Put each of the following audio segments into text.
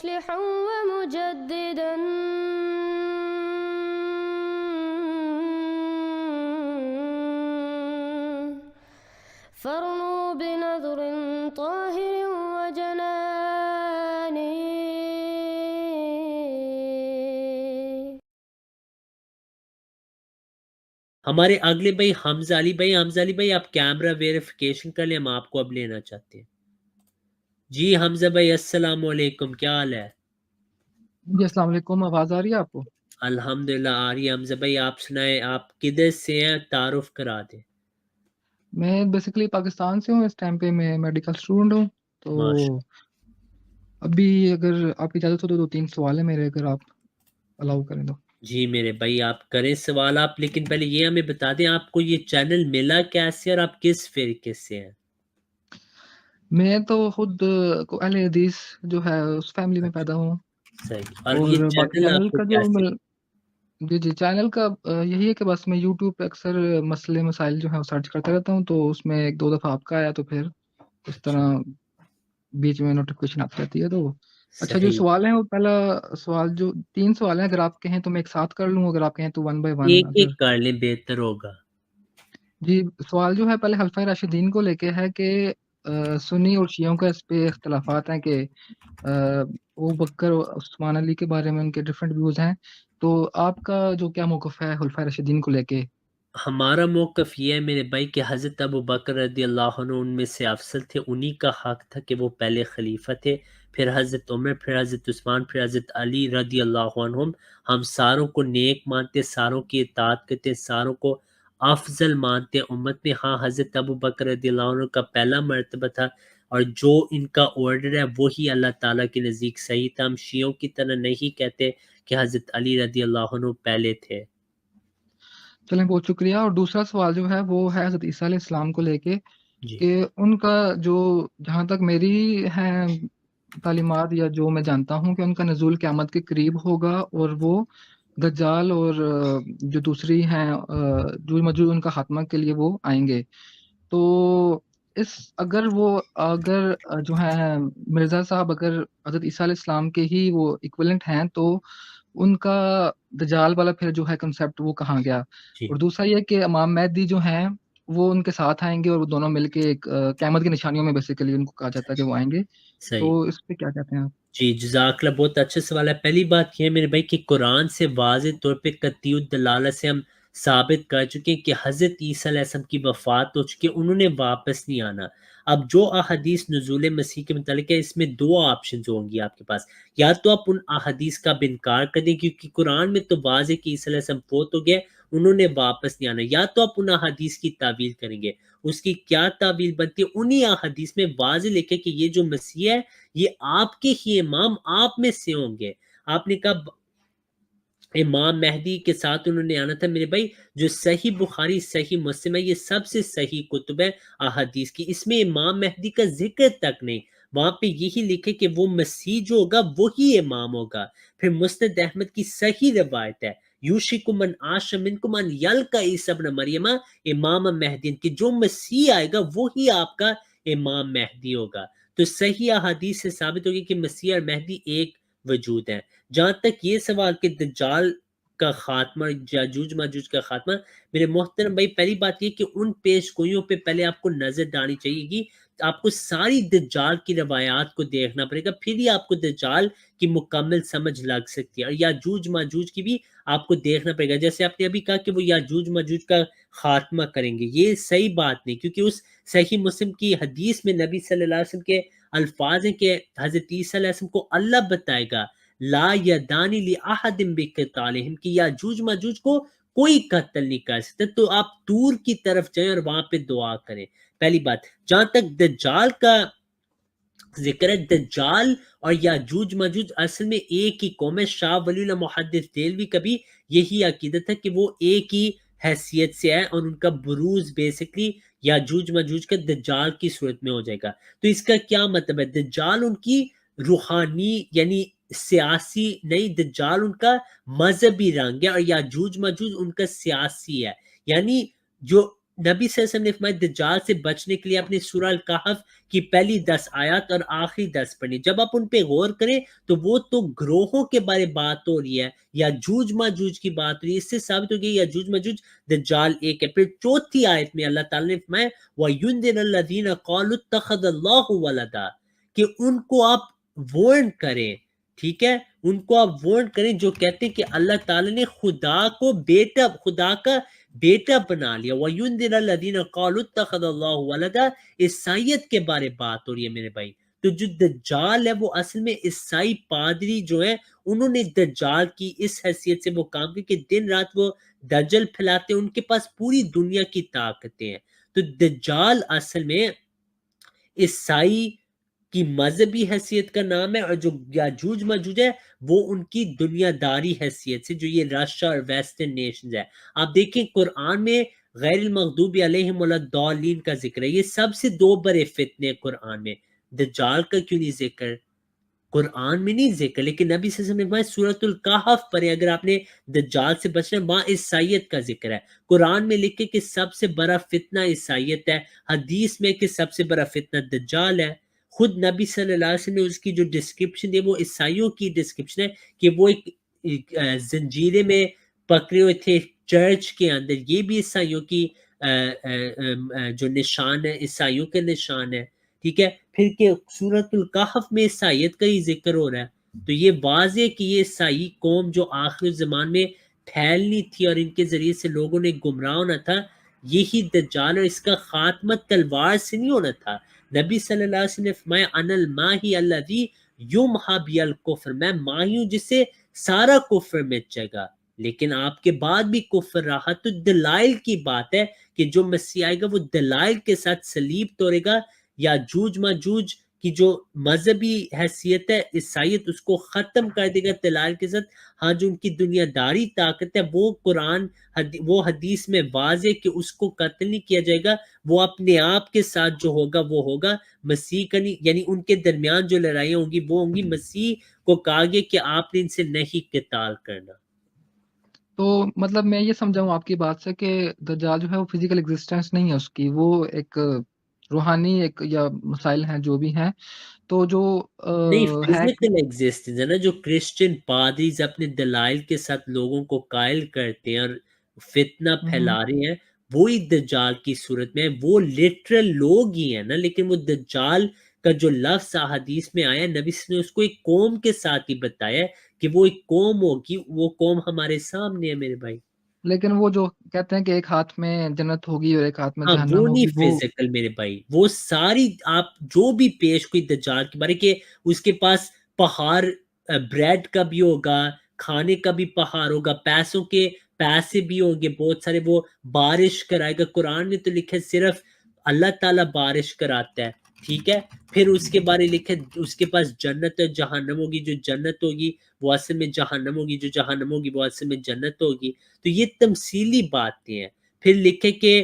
مصلحا ومجددا فارنوا بنظر طاهر وجنان. ہمارے اگلے بھائی حمزہ علی بھائی آپ کیمرہ ویریفیکیشن کر لیں، ہم آپ کو اب لینا چاہتے ہیں. جی حمزہ بھائی السلام علیکم، کیا حال ہے؟ جی السلام علیکم، آواز آ رہی ہے آپ کو؟ الحمدللہ آ رہی ہے. حمزہ بھائی آپ سنائیں، آپ کدھر سے ہیں، تعارف کرا دیں. میں بیسیکلی پاکستان سے ہوں، اس ٹائم پہ میں میڈیکل اسٹوڈنٹ ہوں. تو ماشاء ابھی اگر آپ کی اجازت ہو تو 2-3 سوال ہیں میرے، اگر آپ الاؤ کریں تو. جی میرے بھائی آپ کریں سوال آپ، لیکن پہلے یہ ہمیں بتا دیں آپ کو یہ چینل ملا کیسے اور آپ کس فرقے سے ہیں؟ میں تو خود کو اہل حدیث جو ہے اس فیملی میں پیدا ہوں. صحیح. اور یہ اور باقی چینل آپ چینل کو کا جو کیسے؟ جی چینل کا یہی ہے کہ بس میں یوٹیوب پہ اکثر مسئلے مسائل جو ہیں وہ سرچ کرتا رہتا ہوں، تو اس میں 1-2 دفعہ آپ کا آیا تو پھر اس طرح بیچ میں نوٹیفکیشن آتی رہتی ہے. تو اچھا جو صحیح. سوال ہے وہ پہلا سوال، جو 3 سوال ہیں، اگر آپ کہیں تو میں ایک ساتھ کر لوں، اگر آپ کہیں تو 1 بائی 1. ایک اگر ایک کر لیں بہتر ہوگا. جی سوال جو ہے پہلے خلفۂ راشدین کو لے کے ہے کہ سنی اور شیعوں کا اس پہ اختلافات ہیں کہ ابو بکر اور عثمان علی کے بارے میں ان کے ڈفرینٹ ویوز ہیں. تو آپ کا جو کیا موقف ہے خلفۂ راشدین کو لے کے؟ ہمارا موقف یہ ہے میرے بھائی کہ حضرت ابو بکر رضی اللہ عنہ ان میں سے افضل تھے، انہی کا حق تھا کہ وہ پہلے خلیفہ تھے، پھر حضرت عمر، پھر حضرت عثمان، پھر حضرت علی رضی اللہ عنہم. ہم ساروں کو نیک مانتے، ساروں کی اطاعت کرتے، ساروں کو افضل مانتے امت میں. ہاں حضرت ابو بکر رضی اللہ عنہ کا پہلا مرتبہ تھا، اور جو ان کا آرڈر ہے وہی اللہ تعالیٰ کے نزدیک صحیح تھا. ہم شیعوں کی طرح نہیں کہتے کہ حضرت علی رضی اللہ عنہ پہلے تھے. چلیں بہت شکریہ. اور دوسرا سوال جو ہے وہ ہے حضرت عیسیٰ علیہ السلام کو لے کے جی کہ ان کا جو، جہاں تک میری ہے تعلیمات یا جو میں جانتا ہوں، کہ ان کا نزول قیامت کے قریب ہوگا، اور وہ دجال اور جو دوسری ہیں جو مجوج، ان کا خاتمہ کے لیے وہ آئیں گے. تو اگر جو ہے مرزا صاحب اگر حضرت عیسیٰ علیہ السلام کے ہی وہ ایکویلنٹ ہیں، تو ان کا دجال والا پھر جو ہے کنسیپٹ وہ کہاں گیا؟ جی اور دوسرا یہ کہ امام مہدی جو ہیں وہ ان کے ساتھ آئیں گے، اور وہ دونوں مل کے ایک قیامت کی نشانیوں میں بیسیکلی ان کو کہا جاتا ہے کہ وہ آئیں گے. صحیح. تو اس پہ کیا کہتے ہیں آپ؟ جی جزاک اللہ، بہت اچھا سوال ہے. پہلی بات یہ ہے میرے بھائی کہ قرآن سے واضح طور پہ قطعی الدلالہ سے ہم ثابت کر چکے ہیں کہ حضرت عیسیٰ علیہ السلام کی وفات ہو چکی ہے، انہوں نے واپس نہیں آنا. اب جو احادیث نزول مسیح کے متعلق ہے، اس میں 2 آپشنز ہوں گی آپ کے پاس. یا تو آپ ان احادیث کا انکار کر دیں کیونکہ قرآن میں تو واضح کہ عیسیٰ علیہ السلام فوت ہو گئے، انہوں نے واپس نہیں آنا، یا تو آپ ان احادیث کی تعویل کریں گے. اس کی کیا تعویل بنتی ہے؟ انہی احادیث میں واضح لکھے کہ یہ جو مسیح ہے یہ آپ کے ہی امام، آپ میں سے ہوں گے. آپ نے کہا امام مہدی کے ساتھ انہوں نے آنا تھا. میرے بھائی جو صحیح بخاری، صحیح مسلم ہے، یہ سب سے صحیح کتب ہے احادیث کی، اس میں امام مہدی کا ذکر تک نہیں. وہاں پہ یہی لکھے کہ وہ مسیح جو ہوگا وہی امام ہوگا. پھر مسند احمد کی صحیح روایت ہے، یوشک من عاش منکم ان یلقا عیسی ابن مریم امام مہدی، کہ جو مسیح آئے گا وہی آپ کا امام مہدی ہوگا. تو صحیح احادیث سے ثابت ہوگی کہ مسیح اور مہدی ایک وجود ہیں. جہاں تک یہ سوال کہ دجال کا خاتمہ، یاجوج ماجوج کا خاتمہ، میرے محترم بھائی پہلی بات یہ کہ ان پیش گوئیوں پہ پہلے آپ کو نظر ڈالنی چاہیے گی. آپ کو ساری دجال کی روایات کو دیکھنا پڑے گا، پھر ہی آپ کو دجال کی مکمل سمجھ لگ سکتی ہے. اور یاجوج ماجوج کی بھی آپ کو دیکھنا پڑے گا. جیسے آپ نے ابھی کہا کہ وہ یاجوج ماجوج کا خاتمہ کریں گے، یہ صحیح بات نہیں، کیونکہ اس صحیح مسلم کی حدیث میں نبی صلی اللہ علیہ وسلم کے الفاظ ہیں کہ حضرت عیسیٰ علیہ السلام کو اللہ بتائے گا لا یدانی لأحد بقتالہم، کہ یاجوج ماجوج کو کوئی قتل نہیں کر سکتا. تو آپ دور کی طرف جائیں اور وہاں پہ دعا کریں. پہلی بات. جہاں تک دجال کا ذکر ہے، دجال اور یاجوج ماجوج اصل میں ایک ہی قوم ہے. شاہ ولی اللہ محدث دہلوی کا بھی یہی عقیدت ہے کہ وہ ایک ہی حیثیت سے ہے، اور ان کا بروز بیسکلی یاجوج ماجوج کا دجال کی صورت میں ہو جائے گا. تو اس کا کیا مطلب ہے؟ دجال ان کی روحانی یعنی سیاسی نہیں، دجال ان کا مذہبی رنگ ہے، اور یاجوج ماجوج ان کا سیاسی ہے. یعنی جو نبی صلی اللہ علیہ وسلم نے فرمایا دجال سے بچنے کے لیے اپنی سورہ الکہف کی پہلی 10 آیات اور آخری 10 پڑھنی. جب آپ ان پہ غور کریں تو وہ تو گروہوں کے بارے بات ہو رہی ہے، یاجوج ماجوج کی بات ہو رہی ہے. اس سے ثابت ہو گیا یاجوج ماجوج دجال ایک ہے. پھر چوتھی آیت میں اللہ تعالیٰ نے فرمایا وَيُنذِرَ الَّذِينَ قَالُوا اتَّخَذَ اللَّهُ وَلَدًا، کہ ان کو آپ وارن کریں، ٹھیک ہے، ان کو آپ وارن کریں جو کہتے ہیں کہ اللہ تعالیٰ نے خدا کو بیٹا، خدا کا بیٹا بنا لیا. وَيُنذِرَ الَّذِينَ قَالُوا اتَّخَذَ اللَّهُ وَلَدًا، عیسائیت کے بارے بات ہو رہی ہے میرے بھائی. تو جو دجال ہے وہ اصل میں عیسائی پادری جو ہیں انہوں نے دجال کی اس حیثیت سے وہ کام کی کہ دن رات وہ دجل پھیلاتے ہیں، ان کے پاس پوری دنیا کی طاقتیں ہیں. تو دجال اصل میں عیسائی کی مذہبی حیثیت کا نام ہے، اور جو یاجوج ماجوج ہے وہ ان کی دنیا داری حیثیت سے جو یہ رشیا اور ویسٹرن نیشنز ہے. آپ دیکھیں قرآن میں غیر المغضوب علیہم ولا الضالین کا ذکر ہے. یہ سب سے دو بڑے فتنے قرآن میں. دجال کا کیوں نہیں ذکر؟ قرآن میں نہیں ذکر، لیکن نبی صلی اللہ علیہ وسلم نے سورۃ الکہف پڑھیں اگر آپ نے دجال سے بچنا ہے، وہاں عیسائیت کا ذکر ہے. قرآن میں لکھے کہ سب سے بڑا فتنہ عیسائیت ہے، حدیث میں کہ سب سے بڑا فتنہ دجال ہے. خود نبی صلی اللہ علیہ وسلم نے اس کی جو ڈسکرپشن دی وہ عیسائیوں کی ڈسکرپشن ہے کہ وہ ایک زنجیرے میں پکڑے ہوئے تھے چرچ کے اندر. یہ بھی عیسائیوں کی جو نشان ہے، عیسائیوں کے نشان ہے، ٹھیک ہے. پھر کہ سورۃ الکہف میں عیسائیت کا ہی ذکر ہو رہا ہے، تو یہ واضح ہے کہ یہ عیسائی قوم جو آخر زمان میں پھیلنی تھی اور ان کے ذریعے سے لوگوں نے گمراہ ہونا تھا، یہی دجال، اور اس کا خاتمہ تلوار سے نہیں ہونا تھا. نبی صلی اللہ علیہ وسلم نے فرمایا انا الماہی الذی یمحی بی الکفر، میں ماہی ہوں جس سے سارا کفر مٹ جائے گا. لیکن آپ کے بعد بھی کفر رہا، تو دلائل کی بات ہے کہ جو مسیح آئے گا وہ دلائل کے ساتھ صلیب توڑے گا. یاجوج ماجوج کی جو مذہبی حیثیت ہے عیسائیت اس کو ختم کر دے گا دلائل کے ساتھ. ہاں جو ان کی دنیا داری طاقت ہے وہ قرآن وہ حدیث میں واضح کہ اس کو قتل نہیں کیا جائے گا، وہ اپنے آپ کے ساتھ جو ہوگا وہ ہوگا، مسیح کا نہیں. یعنی ان کے درمیان جو لڑائیاں ہوں گی وہ ہوں گی، مسیح کو کہا گیا کہ آپ نے ان سے نہیں قتال کرنا. تو مطلب میں یہ سمجھا ہوں آپ کی بات سے کہ دجال جو ہے وہ فزیکل ایگزسٹنس نہیں ہے اس کی، وہ ایک روحانی ایک یا مسائل ہیں جو بھی ہیں. تو جو نہیں، ہے کہ فزیکل ایگزسٹنس ہے نا، جو کرسچن پادریز اپنے دلائل کے ساتھ لوگوں کو قائل کرتے ہیں اور فتنہ ہم، پھیلا رہے ہیں، وہی دجال کی صورت میں ہے. وہ لٹرل لوگ ہی ہیں نا، لیکن وہ دجال کا جو لفظ حدیث میں آیا، نبی صلی اللہ علیہ وسلم نے اس کو ایک قوم کے ساتھ ہی بتایا ہے کہ وہ ایک قوم ہوگی، وہ قوم ہمارے سامنے ہے میرے بھائی. لیکن وہ جو کہتے ہیں کہ ایک ہاتھ میں جنت ہوگی اور ایک ہاتھ میں ہاں وہ جہنم نہیں ہوگی، وہ فزیکل میرے بھائی، وہ ساری آپ جو بھی پیش کوئی دجال کے بارے کہ اس کے پاس پہاڑ، بریڈ کا بھی ہوگا، کھانے کا بھی پہاڑ ہوگا، پیسوں کے پیسے بھی ہوں گے بہت سارے، وہ بارش کرائے گا. قرآن میں تو لکھے صرف اللہ تعالیٰ بارش کراتا ہے، ٹھیک ہے. پھر اس کے بارے لکھے اس کے پاس جنت اور جہنم ہوگی، جو جنت ہوگی وہ اصل میں جہنم ہوگی، جو جہنم ہوگی وہ اصل میں جنت ہوگی. تو یہ تمثیلی باتیں ہیں. پھر لکھے کہ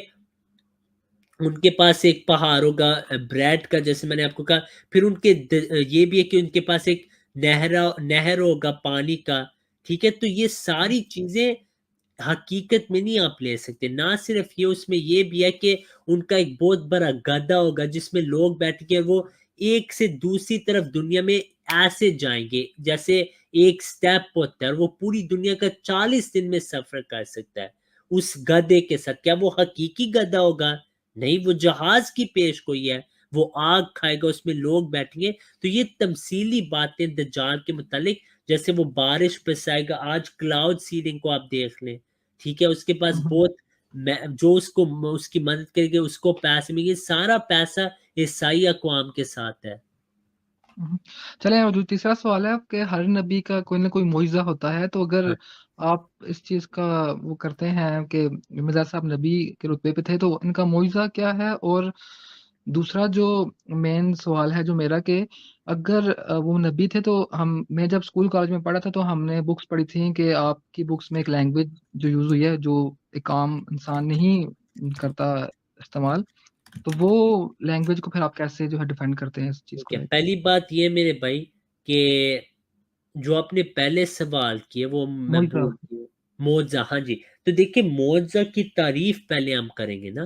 ان کے پاس ایک پہاڑ ہوگا بریڈ کا، جیسے میں نے آپ کو کہا. پھر ان کے یہ بھی ہے کہ ان کے پاس ایک نہر ہوگا پانی کا، ٹھیک ہے. تو یہ ساری چیزیں حقیقت میں نہیں آپ لے سکتے. نہ صرف یہ، اس میں یہ بھی ہے کہ ان کا ایک بہت بڑا گدھا ہوگا جس میں لوگ بیٹھ کے وہ ایک سے دوسری طرف دنیا میں ایسے جائیں گے جیسے ایک سٹیپ ہوتا ہے، اور وہ پوری دنیا کا 40 دن میں سفر کر سکتا ہے اس گدھے کے ساتھ. کیا وہ حقیقی گدھا ہوگا؟ نہیں، وہ جہاز کی پیش گوئی ہے، وہ آگ کھائے گا، اس میں لوگ بیٹھیں گے. تو یہ تمثیلی باتیں دجال کے متعلق، جیسے وہ بارش برسائے گا، آج کلاؤڈ سیڈنگ کو آپ دیکھ لیں، ٹھیک ہے. اس کے پاس بہت جو اس کی مدد کرے گے اس کو پیسے ملیں گے. سارا پیسہ عیسائی اقوام کے ساتھ ہے. چلیں. اور جو تیسرا سوال ہے کہ ہر نبی کا کوئی نہ کوئی معجزہ ہوتا ہے، تو اگر ہاں، آپ اس چیز کا وہ کرتے ہیں کہ مرزا صاحب نبی کے رتبے پہ تھے، تو ان کا معجزہ کیا ہے؟ اور دوسرا جو مین سوال ہے جو میرا کہ اگر وہ نبی تھے تو میں جب اسکول کالج میں پڑھا تھا تو ہم نے بکس پڑھی تھیں کہ آپ کی بکس میں ایک لینگویج جو یوز ہوئی ہے جو ایک عام انسان نہیں کرتا استعمال، تو وہ لینگویج کو پھر آپ کیسے جو ہے ڈیفینڈ کرتے ہیں اس چیز کو اوکے. لے کے؟ پہلی بات یہ میرے بھائی کہ جو آپ نے پہلے سوال کیے وہ میں معجزہ. بول دوں. معجزہ، ہاں جی. تو دیکھیں معجزہ کی تعریف پہلے ہم کریں گے نا.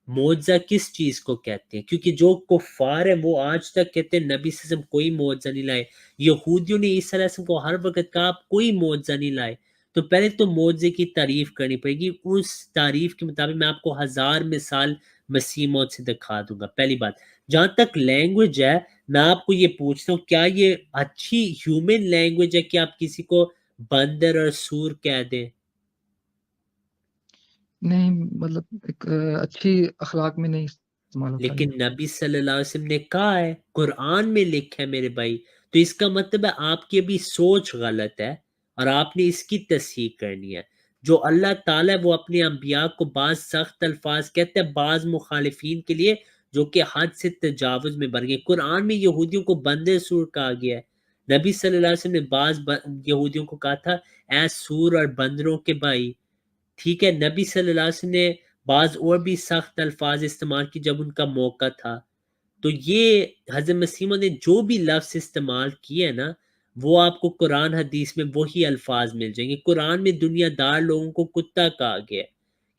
معجزہ کس چیز کو کہتے ہیں؟ کیونکہ جو کفار ہیں وہ آج تک کہتے ہیں نبی صلی اللہ علیہ وسلم کوئی معجزہ نہیں لائے. یہودیوں نے عیسیٰ علیہ السلام کو ہر وقت کہا آپ کوئی معجزہ نہیں لائے. تو پہلے تو معجزے کی تعریف کرنی پڑے گی. اس تعریف کے مطابق میں آپ کو 1000 مثال مسیح موعود سے دکھا دوں گا. پہلی بات، جہاں تک لینگویج ہے میں آپ کو یہ پوچھتا ہوں کیا یہ اچھی ہیومن لینگویج ہے کہ آپ کسی کو بندر اور سور کہہ دیں؟ نہیں مطلب ایک اچھی اخلاق میں نہیں استعمال ہوتا لیکن یہ. نبی صلی اللہ علیہ وسلم نے کہا ہے، قرآن میں لکھا ہے میرے بھائی. تو اس کا مطلب ہے آپ کی ابھی سوچ غلط ہے اور آپ نے اس کی تصحیح کرنی ہے. جو اللہ تعالیٰ ہے وہ اپنے انبیاء کو بعض سخت الفاظ کہتے ہیں بعض مخالفین کے لیے جو کہ حد سے تجاوز میں بڑھ گئے. قرآن میں یہودیوں کو بندر سور کہا گیا ہے. نبی صلی اللہ علیہ وسلم نے بعض یہودیوں کو کہا تھا اے سور اور بندروں کے بھائی. ٹھیک ہے، نبی صلی اللہ علیہ وسلم نے بعض اور بھی سخت الفاظ استعمال کی جب ان کا موقع تھا. تو یہ حضرت مسیح موعود نے جو بھی لفظ استعمال کیے ہیں نا وہ آپ کو قرآن حدیث میں وہی الفاظ مل جائیں گے. قرآن میں دنیا دار لوگوں کو کتا کہا گیا ہے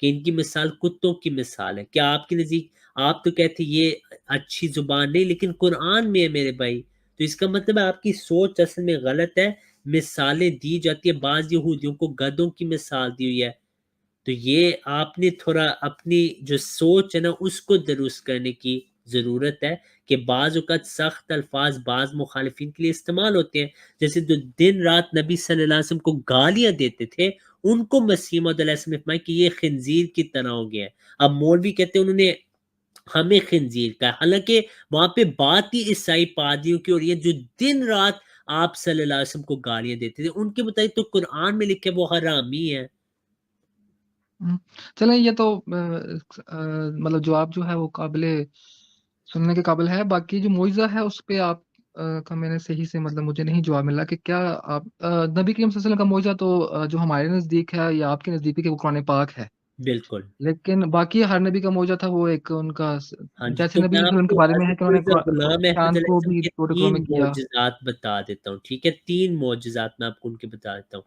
کہ ان کی مثال کتوں کی مثال ہے. کیا آپ کے نزدیک، آپ تو کہتے یہ اچھی زبان نہیں، لیکن قرآن میں ہے میرے بھائی. تو اس کا مطلب ہے آپ کی سوچ اصل میں غلط ہے. مثالیں دی جاتی ہے، بعض یہودیوں کو گدھوں کی مثال دی ہوئی ہے. تو یہ آپ نے تھوڑا اپنی جو سوچ ہے نا اس کو درست کرنے کی ضرورت ہے کہ بعض اوقات سخت الفاظ بعض مخالفین کے لیے استعمال ہوتے ہیں. جیسے جو دن رات نبی صلی اللہ علیہ وسلم کو گالیاں دیتے تھے ان کو مسیح موعود علیہ السلام نے فرمایا کہ یہ خنزیر کی طرح ہو گیا ہے. اب مولوی کہتے ہیں انہوں نے ہمیں خنزیر کا، حالانکہ وہاں پہ بات ہی عیسائی پادریوں کی ہو رہی ہے جو دن رات آپ صلی اللہ علیہ وسلم کو گالیاں دیتے تھے. ان کے مطابق تو قرآن میں لکھے وہ حرامی ہے. چلیں یہ تو مطلب جواب جو ہے وہ قابل سننے کے قابل ہے. باقی جو معجزہ ہے اس پہ آپ کا میں نے صحیح سے مطلب مجھے نہیں جواب ملا کہ کیا آپ نبی کریم صلی اللہ علیہ وسلم کا معجزہ تو جو ہمارے نزدیک ہے یا آپ کے نزدیک ہے وہ قرآن پاک ہے. بالکل. لیکن باقی ہر نبی کا معجزہ تھا وہ ایک ان کا ہاں جی، جیسے تو نبی میں صلی اللہ علیہ آپ وسلم کے کو بارے میں ہے حضرت کہ انہوں مرزا نے غلام احمد چاند علیہ کو السلام بھی کے 2 ٹکڑوں 3 میں کیا. معجزات بتا دیتا ہوں. ٹھیک ہے، 3 معجزات میں آپ کو ان کے بتا دیتا ہوں.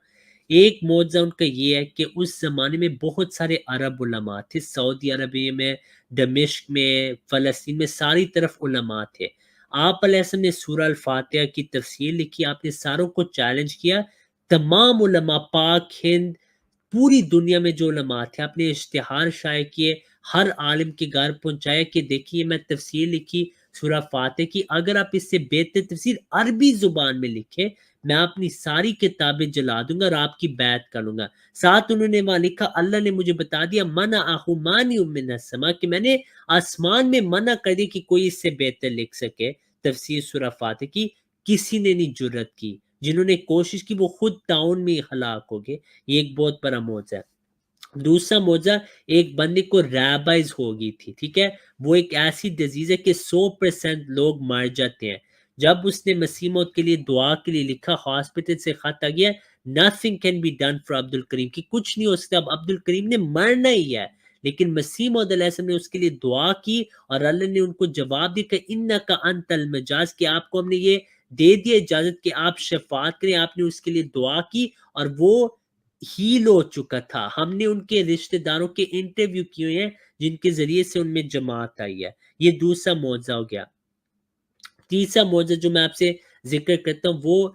ایک معجزہ ان کا یہ ہے کہ اس زمانے میں بہت سارے عرب علماء تھے. سعودی عربیہ میں، دمشق میں، فلسطین میں، ساری طرف علماء تھے. آپ علیہ السلام نے سورہ الفاتحہ کی تفسیر لکھی. آپ نے ساروں کو چیلنج کیا. تمام علماء پاک ہند پوری دنیا میں جو علماء تھے اپنے اشتہار شائع کیے، ہر عالم کے گھر پہنچایا کہ دیکھیے میں تفسیر لکھی سورہ فاتح کی، اگر آپ اس سے بہتر تفسیر عربی زبان میں لکھیں میں اپنی ساری کتابیں جلا دوں گا اور آپ کی بیعت کر لوں گا. ساتھ انہوں نے وہاں لکھا اللہ نے مجھے بتا دیا منع مانی من السما کہ میں نے آسمان میں منع کر دی کہ کوئی اس سے بہتر لکھ سکے تفسیر سورہ فاتح کی. کسی نے نہیں جرت کی. جنہوں نے کوشش کی وہ خود ٹاؤن میں ہلاک ہو گئے. یہ ایک بہت بڑا معجزہ ہے. دوسرا معجزہ ایک بندے کو ریبائز ہو گئی تھی. ٹھیک ہے، وہ ایک ایسی ڈیزیز ہے کہ 100% لوگ مر جاتے ہیں. جب اس نے مسیح موعود کے لیے دعا کے لیے لکھا، ہاسپٹل سے خط آ گیا nothing can be done for عبد الکریم کی کچھ نہیں ہو سکتا، اب عبد الکریم نے مرنا ہی ہے. لیکن مسیح موعود علیہ السلام نے اس کے لیے دعا کی اور اللہ نے ان کو جواب دیا کہ انک انت المجاز، کہ آپ کو ہم نے یہ دے دیا اجازت کہ آپ شفاعت کریں. آپ نے اس کے لیے دعا کی اور وہ ہیل ہو چکا تھا. ہم نے ان کے رشتہ داروں کے انٹرویو کیے ہیں جن کے ذریعے سے ان میں جماعت آئی ہے. یہ دوسرا معجزہ ہو گیا. تیسرا معجزہ جو میں آپ سے ذکر کرتا ہوں وہ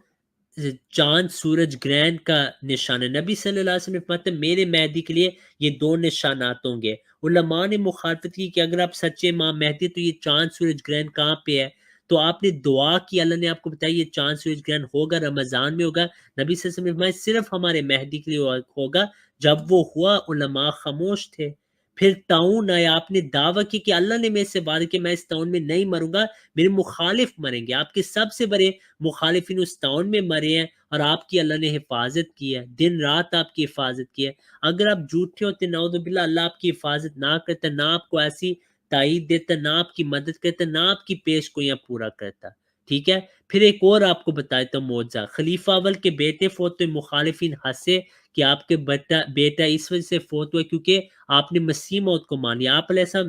چاند سورج گرہن کا نشان ہے. نبی صلی اللہ علیہ وسلم نے فرمایا میرے مہدی کے لیے یہ 2 نشانات ہوں گے. علماء نے مخالفت کی کہ اگر آپ سچے امام مہدی تو یہ چاند سورج گرہن کہاں پہ ہے؟ تو آپ نے دعا کی، اللہ نے آپ کو بتایا یہ چاند سورج گرہن ہوگا رمضان میں ہوگا. نبی صلی اللہ علیہ وسلم نے فرمایا صرف ہمارے مہدی کے لیے ہوگا. جب وہ ہوا علماء خاموش تھے. پھر طاعون آیا، آپ نے دعویٰ کی کہ اللہ نے میرے سے وعدہ کہ میں اس طاعون میں نہیں مروں گا، میرے مخالف مریں گے. آپ کے سب سے بڑے مخالفین اس طاعون میں مرے ہیں اور آپ کی اللہ نے حفاظت کی ہے، دن رات آپ کی حفاظت کی ہے. اگر آپ جھوٹے ہوتے نعوذ باللہ اللہ آپ کی حفاظت نہ کرتا، نہ آپ کو ایسی تائید دیتا، نہ آپ کی مدد کرتا، نہ آپ کی پیش گوئیاں پورا کرتا. ٹھیک ہے، پھر ایک اور آپ کو بتاتا ہوں معجزہ. خلیفہ اول کے بیٹے فوت ہوئے، مخالفین ہنسے کہ آپ کے بیٹا اس وجہ سے فوت ہوا کیونکہ آپ نے مسیح موعود کو مان لیا. آپ علیہ السلام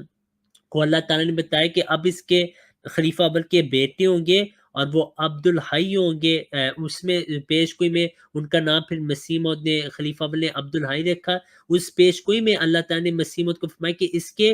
کو اللہ تعالیٰ نے بتایا کہ اب اس کے خلیفہ اول کے بیٹے ہوں گے اور وہ عبد الحی ہوں گے. اس میں پیش گوئی میں ان کا نام پھر مسیح موعود نے خلیفہ اول نے عبد الحی رکھا. اس پیش گوئی میں اللہ تعالیٰ نے مسیح موعود کو فرمایا کہ اس کے